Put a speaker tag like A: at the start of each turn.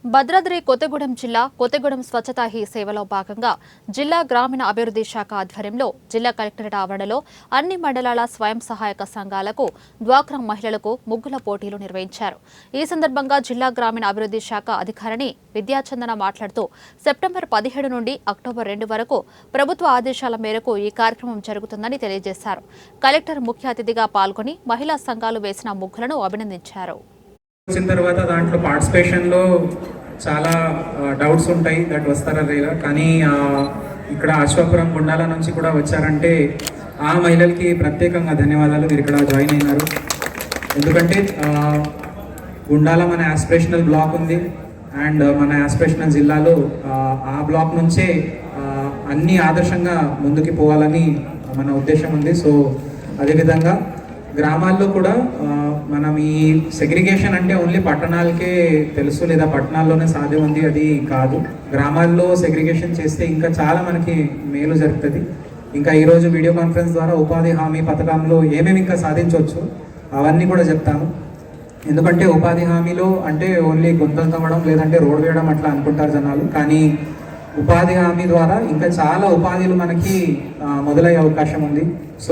A: భద్రాద్రి కొత్తగూడెం జిల్లా కొత్తగూడెం స్వచ్ఛతా హీ సేవలో భాగంగా జిల్లా గ్రామీణ అభివృద్ధి శాఖ ఆధ్వర్యంలో జిల్లా కలెక్టరేట్ ఆవరణలో అన్ని మండలాల స్వయం సహాయక సంఘాలకు డ్వాక్రా మహిళలకు ముగ్గుల పోటీలు నిర్వహించారు. ఈ సందర్భంగా జిల్లా గ్రామీణ అభివృద్ధి శాఖ అధికారిని విద్యాచందన మాట్లాడుతూ సెప్టెంబర్ 17 నుండి అక్టోబర్ 2 వరకు ప్రభుత్వ ఆదేశాల మేరకు ఈ కార్యక్రమం జరుగుతుందని తెలియజేశారు. కలెక్టర్ ముఖ్య అతిథిగా పాల్గొని మహిళా సంఘాలు వేసిన ముగ్గులను అభినందించారు.
B: వచ్చిన తర్వాత దాంట్లో పార్టిసిపేషన్లో చాలా డౌట్స్ ఉంటాయి దట్ వస్తారా లేదా, కానీ ఇక్కడ అశ్వాపురం గుండాల నుంచి కూడా వచ్చారంటే ఆ మహిళలకి ప్రత్యేకంగా ధన్యవాదాలు. మీరు ఇక్కడ జాయిన్ అయినారు. ఎందుకంటే గుండాల మన యాస్పిరేషనల్ బ్లాక్ ఉంది అండ్ మన యాస్పిరేషనల్ జిల్లాలో ఆ బ్లాక్ నుంచే అన్ని ఆదర్శంగా ముందుకు పోవాలని మన ఉద్దేశం ఉంది. సో అదేవిధంగా గ్రామాల్లో కూడా మనం ఈ సెగ్రిగేషన్ అంటే ఓన్లీ పట్టణాలకే తెలుసు లేదా పట్టణాల్లోనే సాధ్యం ఉంది, అది కాదు. గ్రామాల్లో సెగ్రిగేషన్ చేస్తే ఇంకా చాలా మనకి మేలు జరుగుతుంది. ఇంకా ఈరోజు వీడియో కాన్ఫరెన్స్ ద్వారా ఉపాధి హామీ పథకంలో ఏమేమి ఇంకా సాధించవచ్చు అవన్నీ కూడా చెప్తాము. ఎందుకంటే ఉపాధి హామీలో అంటే ఓన్లీ గుంతలు తవ్వడం లేదంటే రోడ్ వేయడం అట్లా అనుకుంటారు జనాలు, కానీ ఉపాధి హామీ ద్వారా ఇంకా చాలా ఉపాధులు మనకి మొదలయ్యే అవకాశం ఉంది. సో